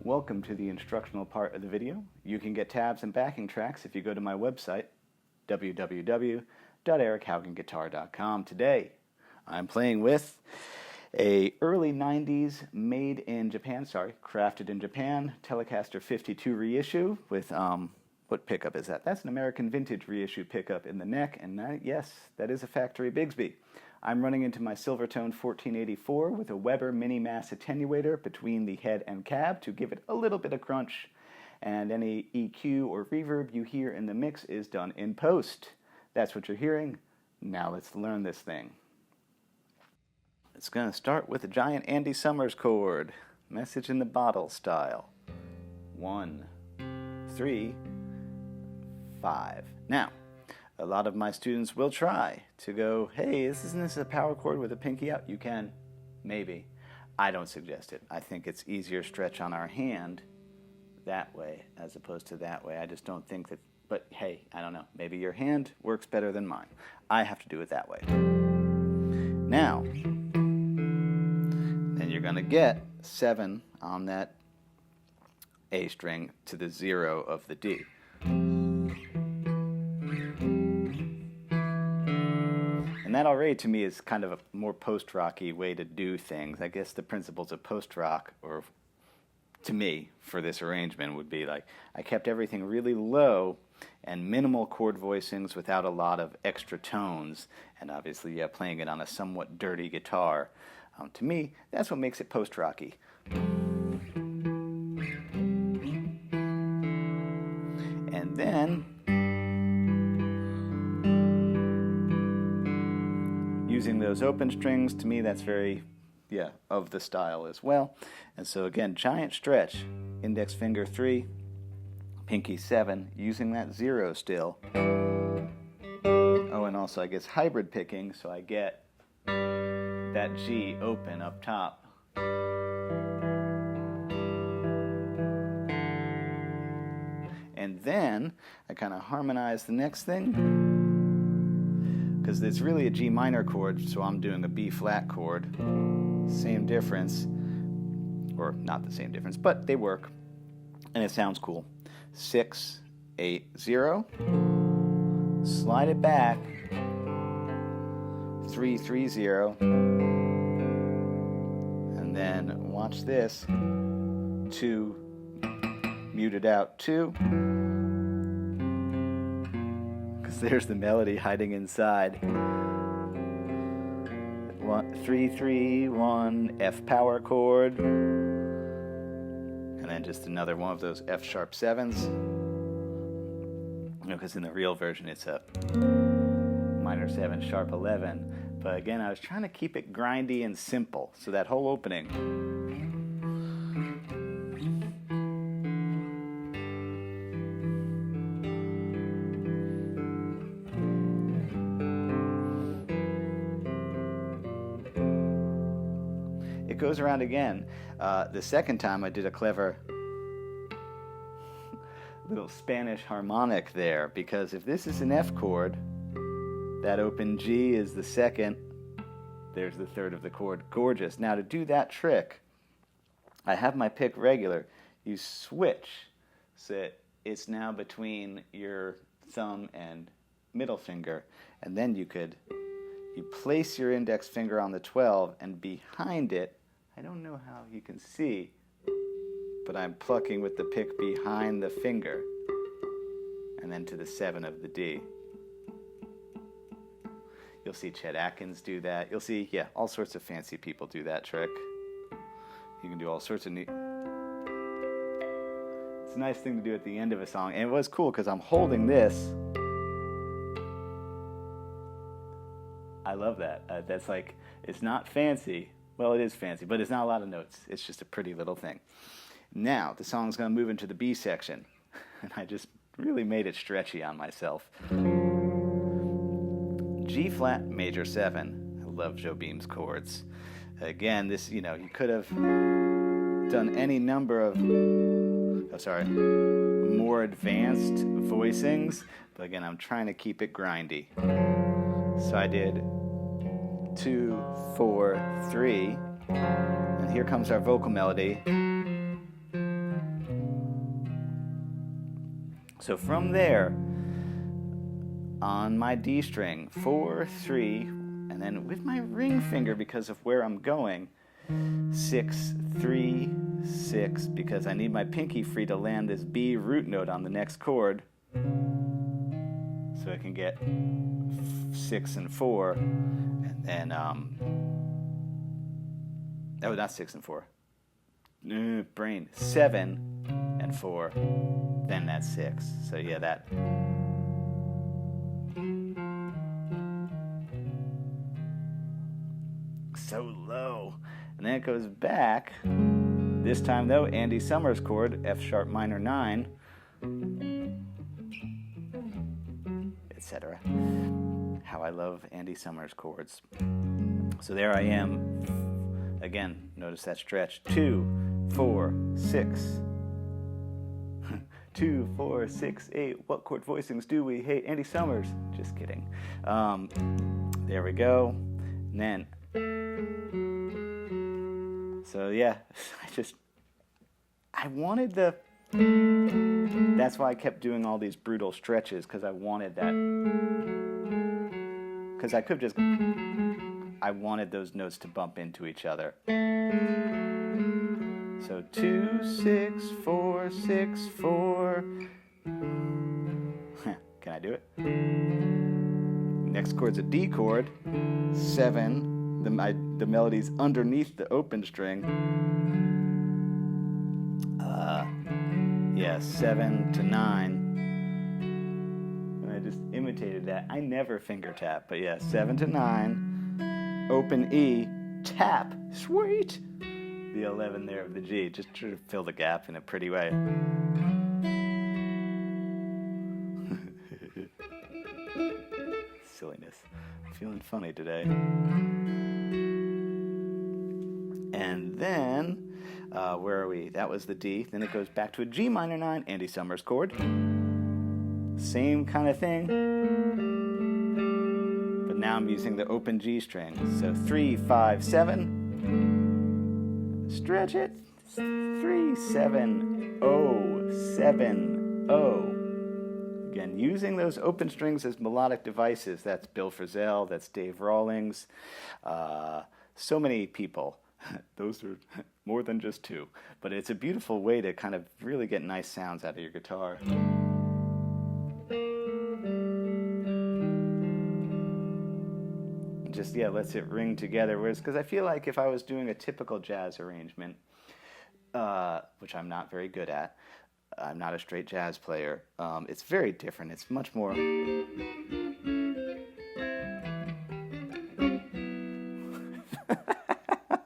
Welcome to the instructional part of the video. You can get tabs and backing tracks if you go to my website, www.erichaugenguitar.com. Today, I'm playing with a early 90s crafted in Japan, Telecaster 52 reissue with, what pickup is that? That's an American vintage reissue pickup in the neck, and yes, that is a factory Bigsby. I'm running into my Silvertone 1484 with a Weber mini mass attenuator between the head and cab to give it a little bit of crunch. And any EQ or reverb you hear in the mix is done in post. That's what you're hearing. Now let's learn this thing. It's going to start with a giant Andy Summers chord, message in the bottle style. 1, 3, 5. Now, a lot of my students will try to go, hey, isn't this a power chord with a pinky out? You can, maybe. I don't suggest it. I think it's easier stretch on our hand that way as opposed to that way. I just don't think that, but hey, I don't know. Maybe your hand works better than mine. I have to do it that way. Now, then you're going to get 7 on that A string to the 0 of the D. And that already to me is kind of a more post-rocky way to do things. I guess the principles of post-rock, or to me, for this arrangement, would be like I kept everything really low and minimal chord voicings without a lot of extra tones. And obviously, yeah, playing it on a somewhat dirty guitar. To me, that's what makes it post-rocky. And then using those open strings, to me that's very, of the style as well. And so again, giant stretch, index finger 3, pinky 7, using that 0 still. Oh, and also I guess hybrid picking, so I get that G open up top. And then I kind of harmonize the next thing, because it's really a G minor chord, so I'm doing a B flat chord. Same difference, or not the same difference, but they work, and it sounds cool. 6, 8, 0. Slide it back. 3, 3, 0. And then watch this. 2, muted out 2. There's the melody hiding inside. 3, 3, 1, F power chord. And then just another one of those F sharp 7s. Because in the real version it's a minor 7 sharp 11. But again, I was trying to keep it grindy and simple. So that whole opening. It goes around again. The second time I did a clever little Spanish harmonic there, because if this is an F chord, that open G is the second, there's the third of the chord. Gorgeous. Now to do that trick, I have my pick regular. You switch so it's now between your thumb and middle finger, and then you place your index finger on the 12, and behind it, I don't know how you can see, but I'm plucking with the pick behind the finger, and then to the 7 of the D. You'll see Chet Atkins do that. You'll see, all sorts of fancy people do that trick. You can do all sorts of neat. It's a nice thing to do at the end of a song, and it was cool because I'm holding this. I love that. That's like, it's not fancy. Well, it is fancy, but it's not a lot of notes. It's just a pretty little thing. Now, the song's going to move into the B section, and I just really made it stretchy on myself. G flat major 7. I love jobim's chords. Again, this, you could have done any number of, more advanced voicings, but again, I'm trying to keep it grindy. So I did 2, 4, 3, and here comes our vocal melody. So from there, on my D string, 4, 3, and then with my ring finger, because of where I'm going, 6, 3, 6, because I need my pinky free to land this B root note on the next chord, so I can get 6 and 4, and then, oh, not 6 and 4, brain, 7 and 4, then that's 6, so yeah, that. So low. And then it goes back. This time though, Andy Summers chord, F sharp minor 9, etc. How I love Andy Summers chords. So there I am. Again, notice that stretch. 2, 4, 6. 2, 4, 6, 8. What chord voicings do we hate? Andy Summers. Just kidding. There we go. And then. So yeah, I wanted the. That's why I kept doing all these brutal stretches, because I wanted that. Because I could just. I wanted those notes to bump into each other. So 2, 6, 4, 6, 4. Can I do it? Next chord's a D chord. 7. The melody's underneath the open string. Yeah, 7 to 9. And I just imitated that. I never finger tap, but yeah, 7 to 9. Open E, tap, sweet. The 11 there of the G, just to fill the gap in a pretty way. Silliness. I'm feeling funny today. And then, where are we? That was the D. Then it goes back to a G minor 9, Andy Summers chord. Same kind of thing. But now I'm using the open G string. So 3, 5, 7. Stretch it. 3, 7, 0, 7, 0. Again, using those open strings as melodic devices. That's Bill Frisell, that's Dave Rawlings, so many people. Those are more than just two. But it's a beautiful way to kind of really get nice sounds out of your guitar. Just, yeah, lets it ring together. Whereas, because I feel like if I was doing a typical jazz arrangement, which I'm not very good at, I'm not a straight jazz player, it's very different. It's much more...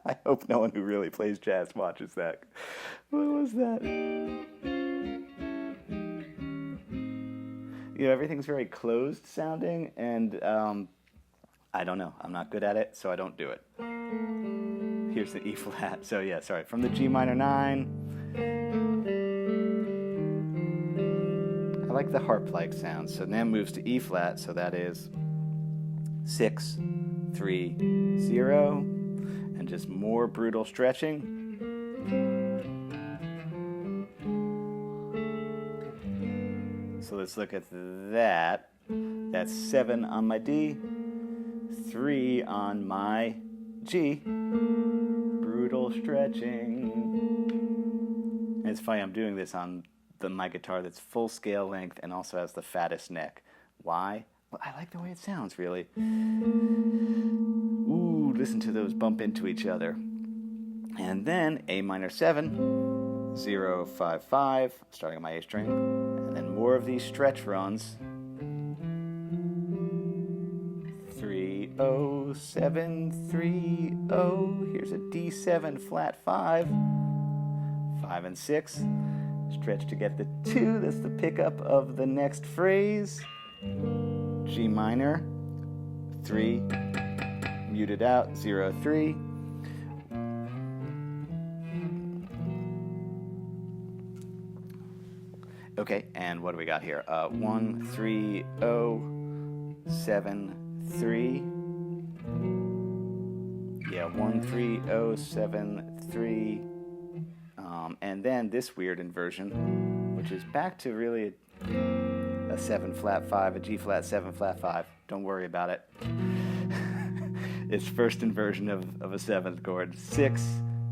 I hope no one who really plays jazz watches that. What was that? You know, everything's very closed sounding, and I don't know. I'm not good at it, so I don't do it. Here's the E flat. So yeah, sorry. From the G minor 9. I like the harp-like sound. So then moves to E flat, so that is 6, 3, 0. And just more brutal stretching. So let's look at that. That's 7 on my D, 3 on my G. Brutal stretching. And it's funny, I'm doing this on my guitar that's full scale length and also has the fattest neck. Why? Well, I like the way it sounds, really. Ooh, listen to those bump into each other. And then A minor 7, 0, 5, 5, starting on my A string. And then more of these stretch runs. 3, 0, 7, 3, 0. Here's a D7 flat 5. 5 and 6. Stretch to get the 2. That's the pickup of the next phrase. G minor, 3, muted out, 0, 3. Okay, and what do we got here? 1, 3, 0, 7, 3. Yeah, 1, 3, 0, 7, 3. And then this weird inversion, which is back to really a 7 flat 5, a G flat 7 flat 5. Don't worry about it. It's first inversion of a 7th chord. 6,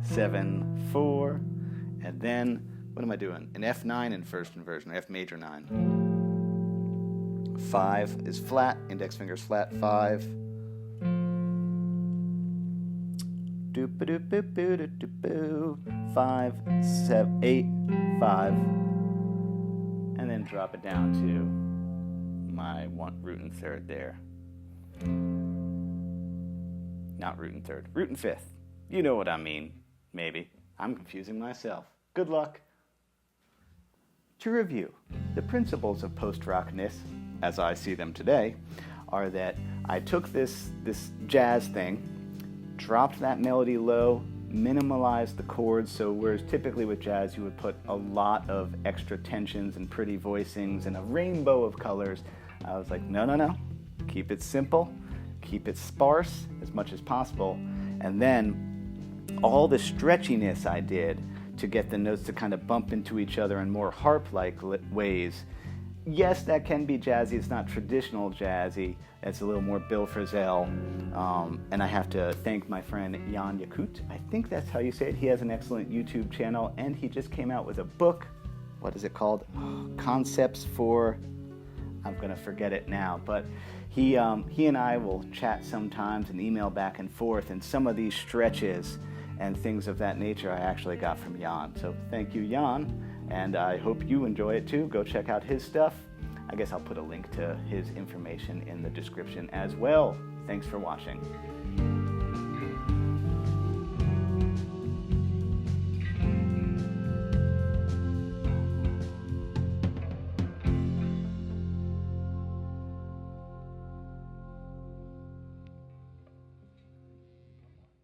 7, 4, and then, what am I doing? An F9 in first inversion, F major 9. 5 is flat, index finger's flat, 5. Doop-a-doop-a-boo-doop-a-boo. 5, 7, 8, 5. And then drop it down to my root and third there. Not root and third, root and fifth. You know what I mean, maybe. I'm confusing myself. Good luck. To review, the principles of post-rockness, as I see them today, are that I took this jazz thing, dropped that melody low, minimalized the chords, so whereas typically with jazz you would put a lot of extra tensions and pretty voicings and a rainbow of colors, I was like, no, keep it simple, keep it sparse as much as possible, and then all the stretchiness I did to get the notes to kind of bump into each other in more harp-like ways. Yes, that can be jazzy. It's not traditional jazzy. It's a little more Bill Frisell. And I have to thank my friend Jan Yakut. I think that's how you say it. He has an excellent YouTube channel, and he just came out with a book. What is it called? Concepts for... I'm going to forget it now. But he and I will chat sometimes and email back and forth, and some of these stretches and things of that nature I actually got from Jan. So thank you, Jan. And I hope you enjoy it too. Go check out his stuff. I guess I'll put a link to his information in the description as well. Thanks for watching.